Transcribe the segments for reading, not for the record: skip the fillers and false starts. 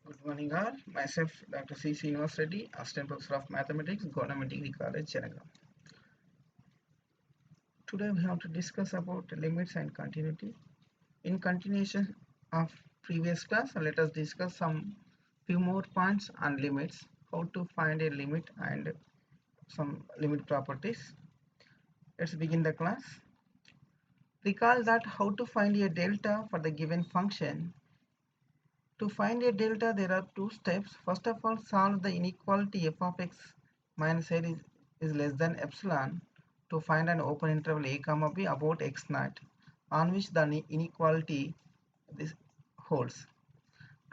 Good morning all. Myself Dr. C. Srinivas Reddy, Assistant Professor of Mathematics, Government Degree College, Chennai. Today we have to discuss about limits and continuity. In continuation of previous class, let us discuss some few more points on limits, how to find a limit and some limit properties. Let's begin the class. Recall that how to find a delta for the given function. To find a delta, there are two steps. First of all, solve the inequality f of x minus l is less than epsilon to find an open interval a comma b about x naught on which the inequality this holds.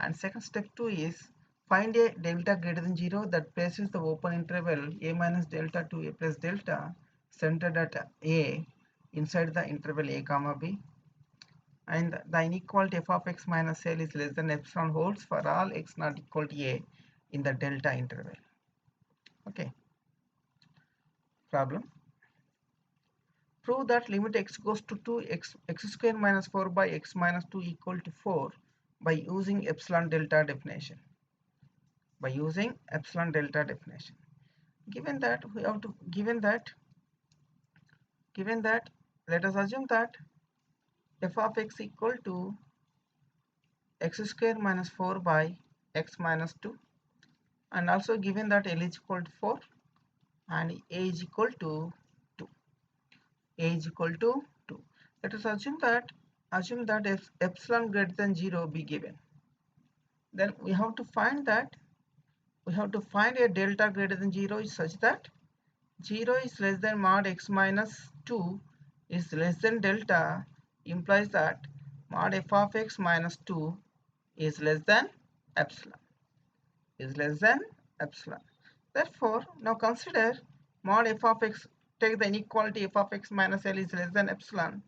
And second step 2 is find a delta greater than 0 that places the open interval a minus delta to a plus delta centered at a inside the interval a comma b, and the inequality f of x minus l is less than epsilon holds for all x not equal to a in the delta interval. Okay. Problem. Prove that limit x goes to 2 x square minus 4 by x minus 2 equal to 4 by using epsilon delta definition. By using epsilon delta definition. Given that we have to given that let us assume that f of x equal to x square minus 4 by x minus 2, and also given that L is equal to 4 and A is equal to 2. A is equal to 2. Let us assume that if epsilon greater than 0 be given. Then we have to find a delta greater than 0 is such that 0 is less than mod x minus 2 is less than delta, implies that mod f of x minus 2 is less than epsilon. Therefore, now consider mod f of x, take the inequality f of x minus l is less than epsilon.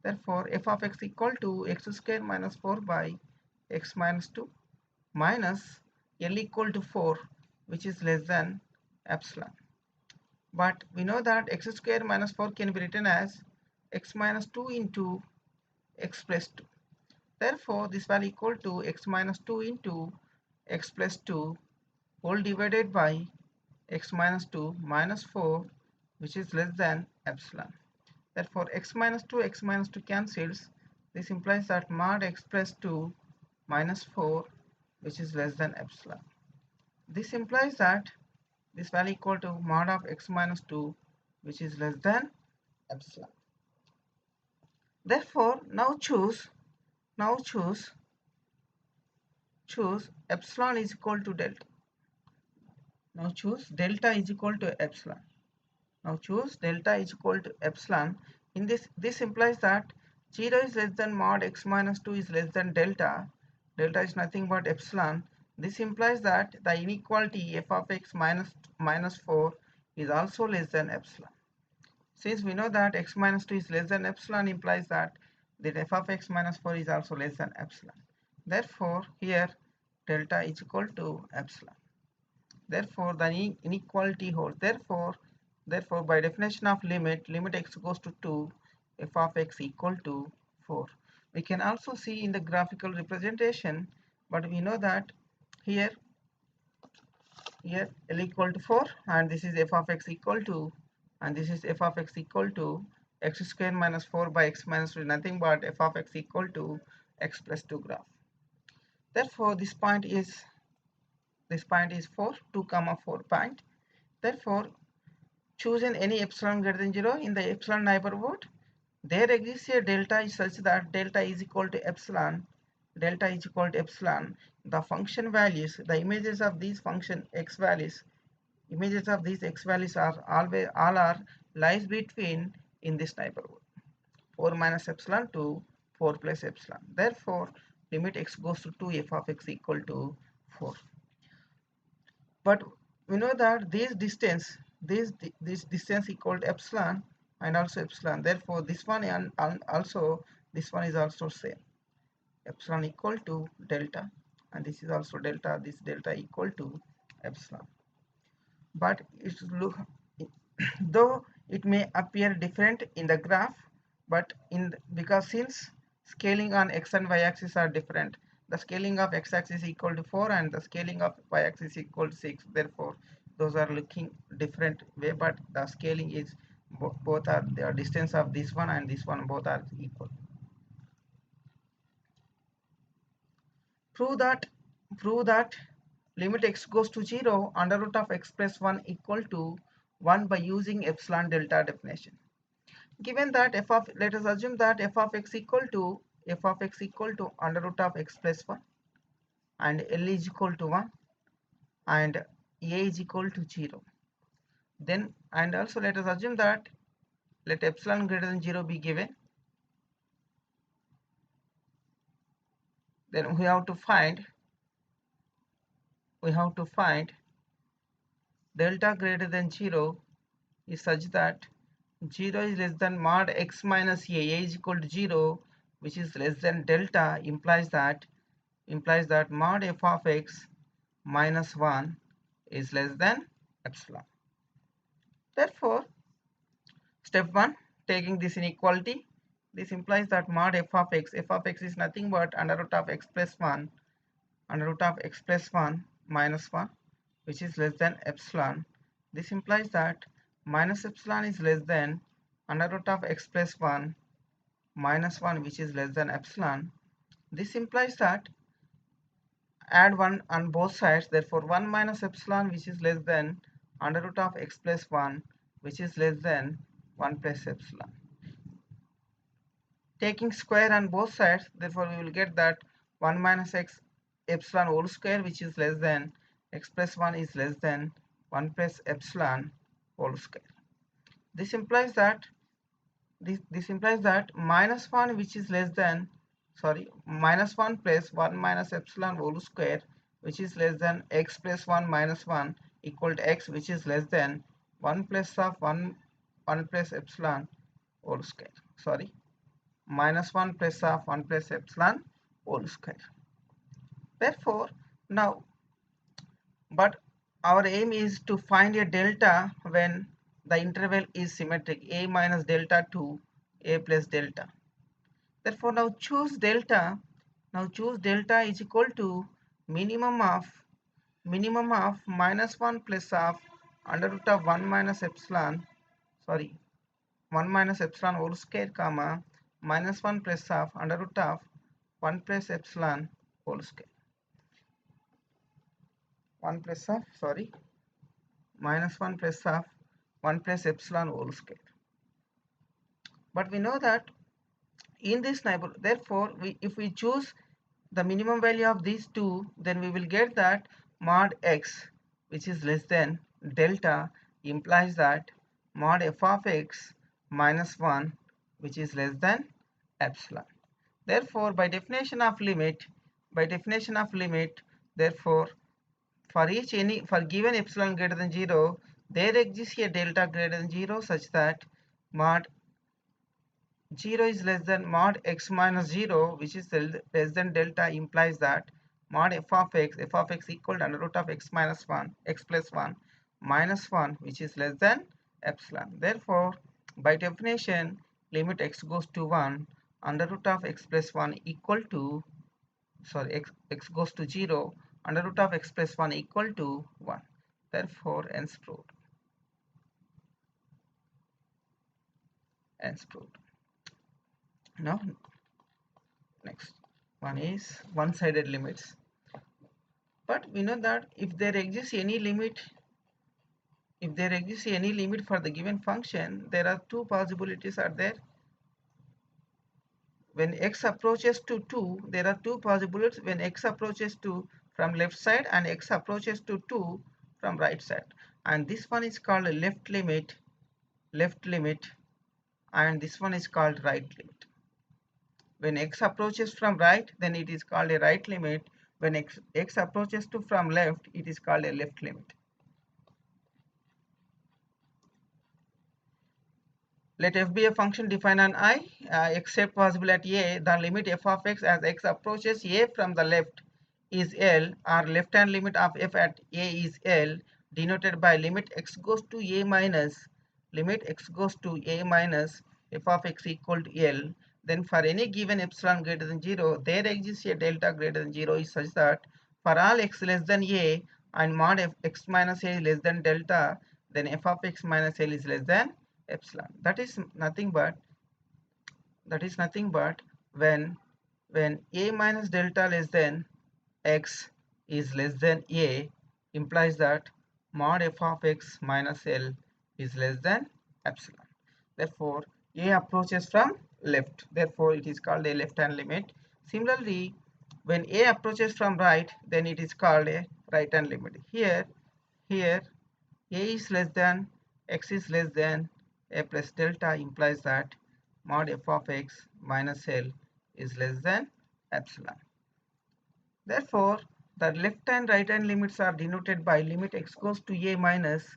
Therefore, f of x equal to x square minus 4 by x minus 2 minus l equal to 4, which is less than epsilon. But we know that x square minus 4 can be written as x minus 2 into x plus 2. Therefore, this value equal to x minus 2 into x plus 2 whole divided by x minus 2 minus 4, which is less than epsilon. Therefore, x minus 2 cancels. This implies that mod x plus 2 minus 4, which is less than epsilon. This implies that this value equal to mod of x minus 2, which is less than epsilon. Therefore, now choose epsilon is equal to delta. Now choose delta is equal to epsilon. Now choose delta is equal to epsilon. In this implies that 0 is less than mod x minus 2 is less than delta. Delta is nothing but epsilon. This implies that the inequality f of x minus 4 is also less than epsilon. Since we know that x minus 2 is less than epsilon, implies that the f of x minus 4 is also less than epsilon. Therefore, here delta is equal to epsilon. Therefore, the inequality holds. Therefore, by definition of limit x goes to 2, f of x equal to 4. We can also see in the graphical representation, but we know that here L equal to 4, and this is f of x equal to, and this is f of x equal to x square minus 4 by x minus 2 is nothing but f of x equal to x plus 2 graph. Therefore, this point is 4, 2 comma 4 point. Therefore, choosing any epsilon greater than 0 in the epsilon neighborhood, there exists a delta is such that delta is equal to epsilon. The function values, the images of these function x values, all are lies between in this neighborhood, 4 minus epsilon to 4 plus epsilon. Therefore, limit x goes to 2, f of x equal to 4. But we know that this distance equal to epsilon and also epsilon. Therefore, this one and also this one is also same. Epsilon equal to delta, and this is also delta. This delta equal to epsilon. But it look though it may appear different in the graph, but because since scaling on x and y axis are different, the scaling of x-axis is equal to 4 and the scaling of y-axis is equal to 6. Therefore, those are looking different way, but the scaling is both are the distance of this one and this one both are equal. Prove that limit x goes to 0 under root of x plus 1 equal to 1 by using epsilon delta definition. Given that let us assume that f of x equal to under root of x plus 1 and L is equal to 1 and A is equal to 0. Then, and also let us assume that let epsilon greater than 0 be given. Then we have to find delta greater than 0 is such that 0 is less than mod x minus a is equal to 0, which is less than delta, implies that mod f of x minus 1 is less than epsilon. Therefore, step 1, taking this inequality, this implies that mod f of x is nothing but under root of x plus 1 minus 1, which is less than epsilon. This implies that minus epsilon is less than under root of x plus 1 minus 1, which is less than epsilon. This implies that add 1 on both sides, therefore 1 minus epsilon, which is less than under root of x plus 1, which is less than 1 plus epsilon. Taking square on both sides, therefore we will get that 1 minus x epsilon whole square, which is less than x plus 1 is less than 1 plus epsilon whole square. This implies that minus 1, which is less than minus 1 plus 1 minus epsilon whole square, which is less than x plus 1 minus 1 equal to x, which is less than 1 plus of 1 plus epsilon whole square. Minus 1 plus of 1 plus epsilon whole square. Therefore, now, but our aim is to find a delta when the interval is symmetric, a minus delta to a plus delta. Therefore, now choose delta is equal to minimum of minus 1 plus of under root of 1 minus epsilon 1 minus epsilon whole square comma minus 1 plus of under root of 1 plus epsilon whole square. Minus 1 plus of 1 plus epsilon whole square. But we know that in this neighborhood, therefore if we choose the minimum value of these two, then we will get that mod x, which is less than delta, implies that mod f of x minus 1, which is less than epsilon. Therefore, by definition of limit, therefore for given epsilon greater than 0, there exists a delta greater than 0 such that mod 0 is less than mod x minus 0, which is less than delta, implies that mod f of x equal to under root of x minus 1 x plus 1 minus 1, which is less than epsilon. Therefore, by definition, limit x goes to 1 under root of x plus 1 equal to x goes to 0 under root of x plus 1 equal to 1. Therefore, hence proved. Now, next one is one-sided limits. But we know that if there exists any limit for the given function, there are two possibilities are there. When x approaches to 2, there are two possibilities when x approaches to from left side and x approaches to 2 from right side, and this one is called a left limit, and this one is called right limit. When x approaches from right, then it is called a right limit. When x approaches to from left, it is called a left limit. Let f be a function defined on I, except possible at a, the limit f of x as x approaches a from the left is L, or left hand limit of f at a is L, denoted by limit x goes to a minus f of x equal to L, then for any given epsilon greater than 0, there exists a delta greater than 0 is such that for all x less than a and mod x minus a is less than delta, then f of x minus l is less than epsilon. That is nothing but when a minus delta less than x is less than a implies that mod f of x minus l is less than epsilon. Therefore, a approaches from left. Therefore, it is called a left hand limit. Similarly, when a approaches from right, then it is called a right hand limit. Here a is less than x is less than a plus delta implies that mod f of x minus l is less than epsilon. Therefore, the left and right hand limits are denoted by limit x goes to a minus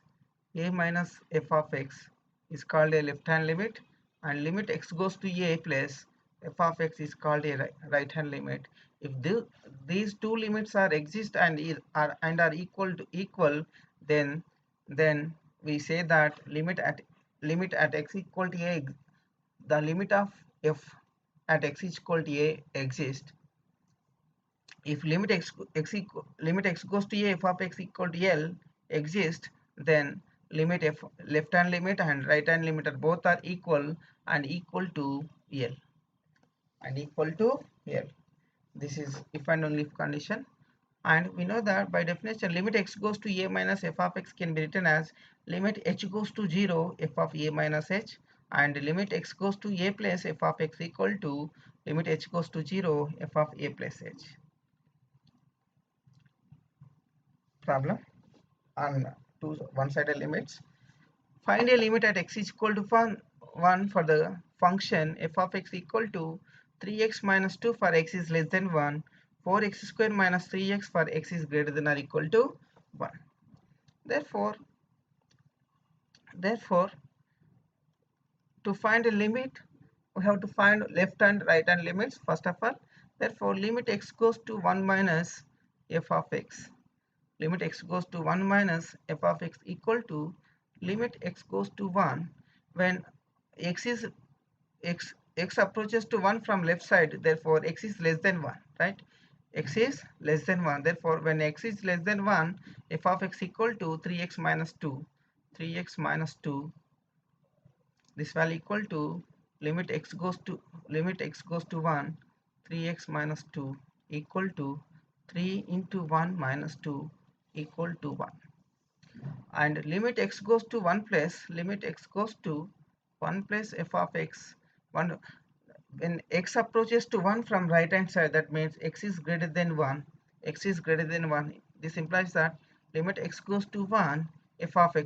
f of x is called a left hand limit, and limit x goes to a plus f of x is called a right hand limit. If these two limits are exist and are equal, then we say that limit at x equal to a, the limit of f at x is equal to a exists. If limit x goes to a, f of x equal to l exists, then limit f left hand limit and right hand limit are both are equal and equal to l and equal to l. This is if and only if condition. And we know that by definition limit x goes to a minus f of x can be written as limit h goes to 0 f of a minus h, and limit x goes to a plus f of x equal to limit h goes to 0 f of a plus h. Problem on two one-sided limits. Find a limit at x is equal to 1 for the function f of x equal to 3x minus 2 for x is less than 1, 4x square minus 3x for x is greater than or equal to 1. Therefore, to find a limit, we have to find left and right hand limits first of all. Therefore, limit x goes to 1 minus f of x. Limit x goes to 1 minus f of x equal to limit x goes to 1 when x approaches to 1 from left side. Therefore, x is less than 1, right? X is less than 1. Therefore, when x is less than 1, f of x equal to 3x minus 2. 3x minus 2, this value equal to limit x goes to 1, 3x minus 2 equal to 3 into 1 minus 2 equal to 1. And limit x goes to 1 plus limit x goes to 1 plus f of x 1 when x approaches to 1 from right hand side, that means x is greater than 1. This implies that limit x goes to 1 f of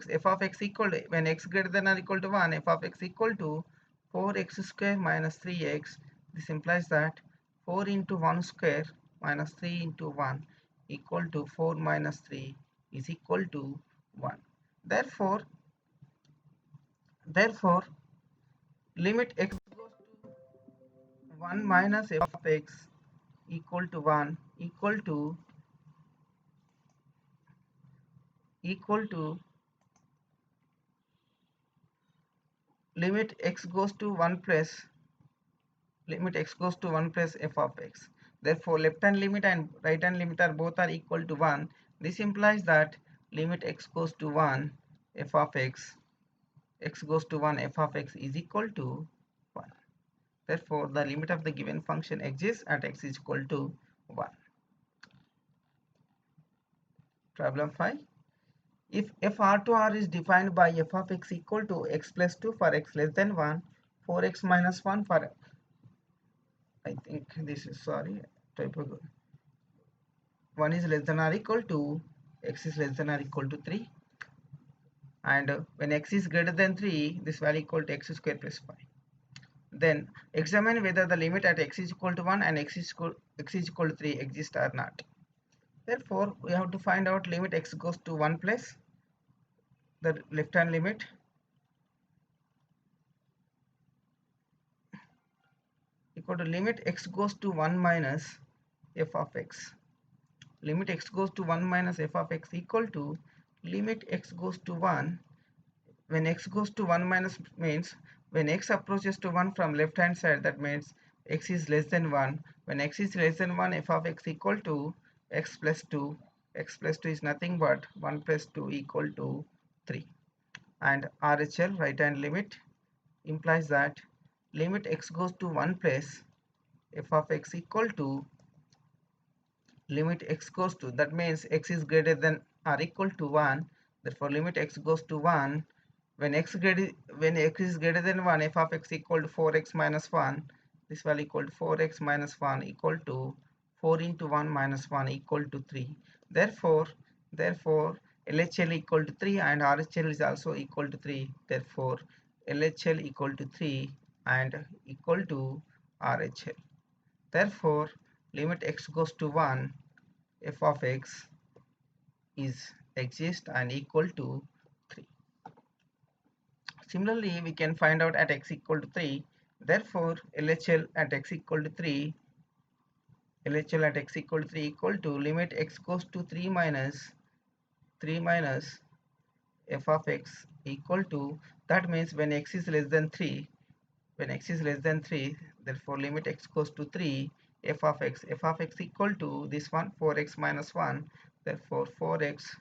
x equal to, when x greater than or equal to 1, f of x equal to 4x square minus 3x. This implies that 4 into 1 square minus 3 into 1 equal to 4 minus 3 is equal to 1. Therefore, limit x goes to 1 minus f of x equal to 1 equal to limit x goes to 1 plus f of x. Therefore, left hand limit and right hand limit are both are equal to 1. This implies that limit x goes to 1 f of x is equal to 1. Therefore, the limit of the given function exists at x is equal to 1. Problem 5. If f r to r is defined by f of x equal to x plus 2 for x less than 1, 4x minus 1 for, I think this is, sorry, typo, 1 is less than or equal to, x is less than or equal to 3, and when x is greater than 3, this value equal to x square plus 5. Then examine whether the limit at x is equal to 1 and x is equal to 3 exist or not. Therefore, we have to find out limit x goes to 1 plus the left hand limit equal to limit x goes to 1 minus f of x. Limit x goes to 1 minus f of x equal to limit x goes to 1. When x goes to 1 minus means when x approaches to 1 from left hand side, that means x is less than 1. When x is less than 1, f of x equal to x plus 2. X plus 2 is nothing but 1 plus 2 equal to 3. And RHL, right hand limit, implies that limit x goes to 1 place f of x equal to limit x goes to, that means x is greater than or equal to 1, therefore limit x goes to 1. When when x is greater than 1, f of x equal to 4x minus 1, this value equal to 4x minus 1 equal to 4 into 1 minus 1 equal to 3. Therefore LHL equal to 3 and RHL is also equal to 3. Therefore LHL equal to 3 and equal to RHL. Therefore limit x goes to 1, f of x is exist and equal to 3. Similarly, we can find out at x equal to 3. Therefore LHL at x equal to 3, LHL at x equal to 3 equal to limit x goes to 3 minus f of x equal to, that means when x is less than 3, when x is less than 3, therefore limit x goes to 3, f of x equal to this one 4x minus 1, therefore 4x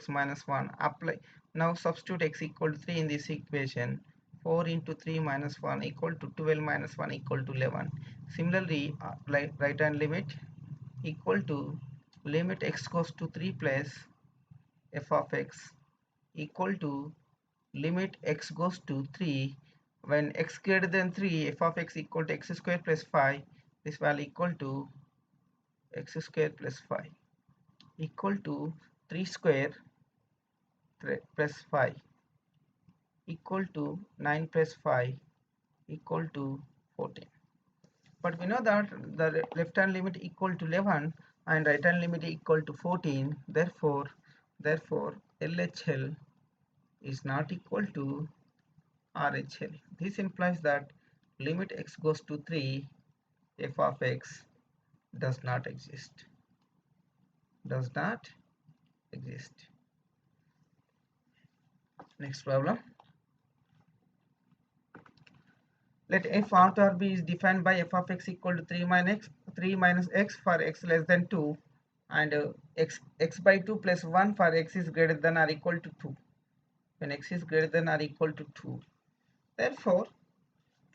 minus 1 apply. Now substitute x equal to 3 in this equation. 4 into 3 minus 1 equal to 12 minus 1 equal to 11. Similarly, right hand limit equal to limit x goes to 3 plus f of x equal to limit x goes to 3. When x greater than 3, f of x equal to x square plus 5, this value equal to x square plus 5 equal to 3 square plus 5 equal to 9 plus 5 equal to 14. But we know that the left hand limit equal to 11 and right hand limit equal to 14. Therefore LHL is not equal to RHL. This implies that limit x goes to 3, f of x does not exist. Does not exist. Next problem. Let f aught or b is defined by f of x equal to 3 minus x for x less than 2 and x by 2 plus 1 for x is greater than or equal to 2. When x is greater than or equal to 2. Therefore,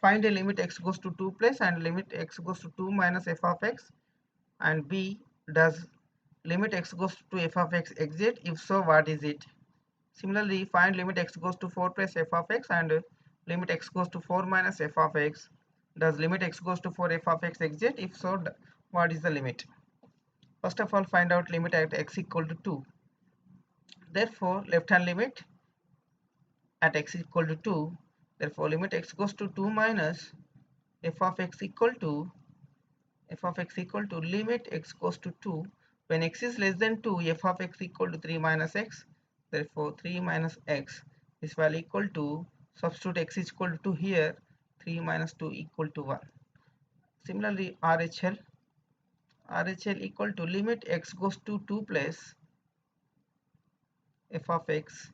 find a limit x goes to 2 plus and limit x goes to 2 minus f of x, and b, does limit x goes to f of x exist? If so, what is it? Similarly, find limit x goes to 4 plus f of x and limit x goes to 4 minus f of x. Does limit x goes to 4 f of x exist? If so, what is the limit? First of all, find out limit at x equal to 2. Therefore, left hand limit at x equal to 2. Therefore, limit x goes to 2 minus f of x equal to limit x goes to 2. When x is less than 2, f of x equal to 3 minus x. Therefore 3 minus x, this value equal to, substitute x is equal to 2 here, 3 minus 2 equal to 1. Similarly RHL equal to limit x goes to 2 plus f of x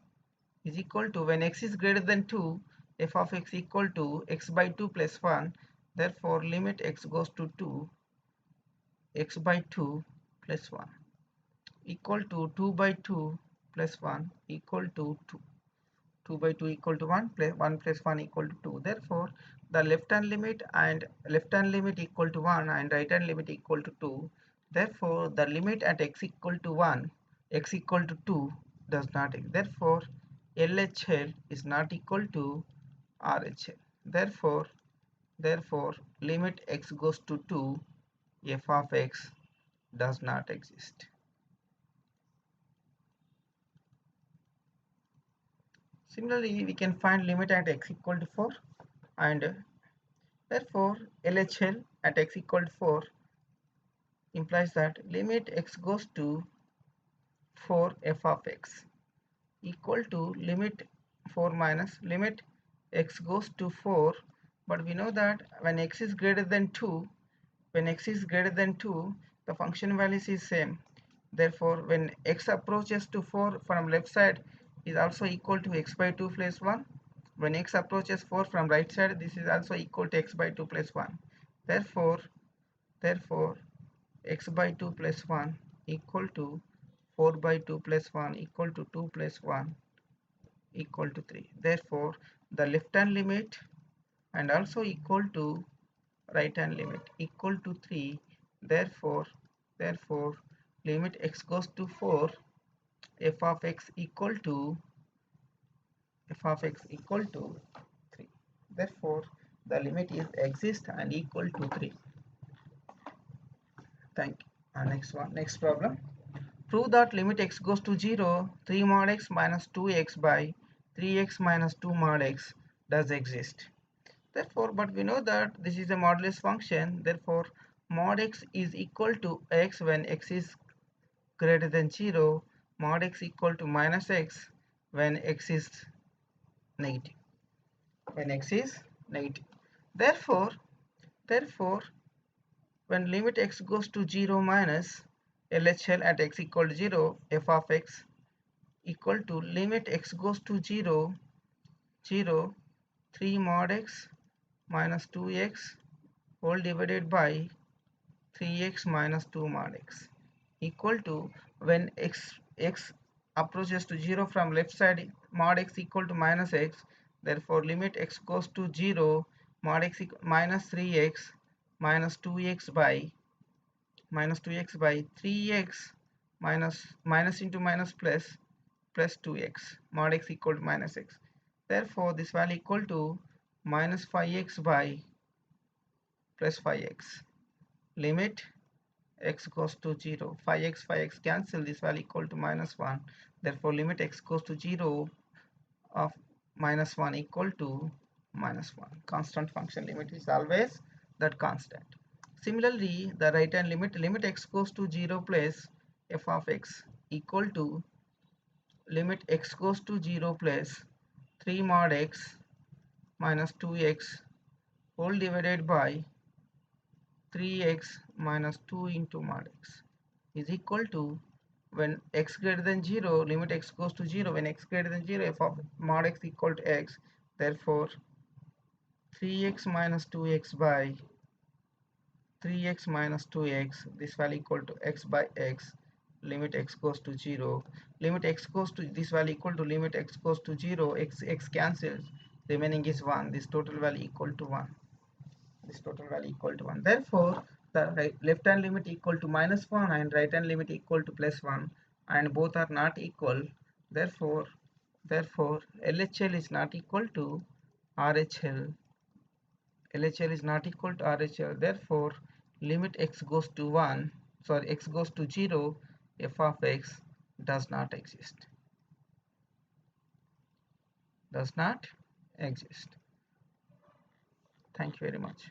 is equal to, when x is greater than 2, f of x equal to x by 2 plus 1. Therefore limit x goes to 2, x by 2 plus 1 equal to 2 by 2 plus 1 equal to 2. 2 by 2 equal to 1 plus 1 plus 1 equal to 2. Therefore the left hand limit equal to 1 and right hand limit equal to 2. Therefore the limit at x equal to 1, x equal to 2 does not exist. Therefore LHL is not equal to RHL. Therefore limit x goes to 2, f of x does not exist. Similarly, we can find limit at x equal to 4 and therefore LHL at x equal to 4 implies that limit x goes to 4 f of x equal to limit 4 minus limit x goes to 4, but we know that when x is greater than 2, the function values is same. Therefore when x approaches to 4 from left side is also equal to x by 2 plus 1. When x approaches 4 from right side, this is also equal to x by 2 plus 1. Therefore x by 2 plus 1 equal to 4 by 2 plus 1 equal to 2 plus 1 equal to 3. Therefore the left hand limit and also equal to right hand limit equal to 3. Therefore limit x goes to 4, f of x equal to 3. Therefore the limit is exist and equal to 3. Thank you. Next problem. Prove that limit x goes to 0, 3 mod x minus 2x by 3x minus 2 mod x does exist. Therefore, but we know that this is a modulus function. Therefore mod x is equal to x when x is greater than 0, mod x equal to minus x when x is negative. Therefore when limit x goes to 0 minus LHL at x equal to 0, f of x equal to limit x goes to 0, 3 mod x minus 2x whole divided by 3x minus 2 mod x equal to when x approaches to 0 from left side, mod x equal to minus x. Therefore limit x goes to 0, mod x minus 3x minus 2x by 3x minus into minus plus 2x, mod x equal to minus x. Therefore this value equal to minus 5x by plus 5x. Limit x goes to 0, 5x cancel, this value equal to minus 1. Therefore limit x goes to 0 of minus 1 equal to minus 1. Constant function limit is always that constant. Similarly the right hand limit x goes to 0 plus f of x equal to limit x goes to 0 plus 3 mod x minus 2x whole divided by 3x minus 2 into mod x is equal to when x greater than 0, limit x goes to 0, when x greater than 0, f of mod x equal to x. Therefore 3x minus 2x by 3x minus 2x, this value equal to x by x. Limit x goes to 0, limit x goes to this value equal to limit x goes to 0, x cancels, remaining is 1, this total value equal to 1. Therefore the left hand limit equal to minus 1 and right hand limit equal to plus 1, and both are not equal. Therefore LHL is not equal to RHL. LHL is not equal to RHL. Therefore limit x goes to 0, f of x does not exist. Thank you very much.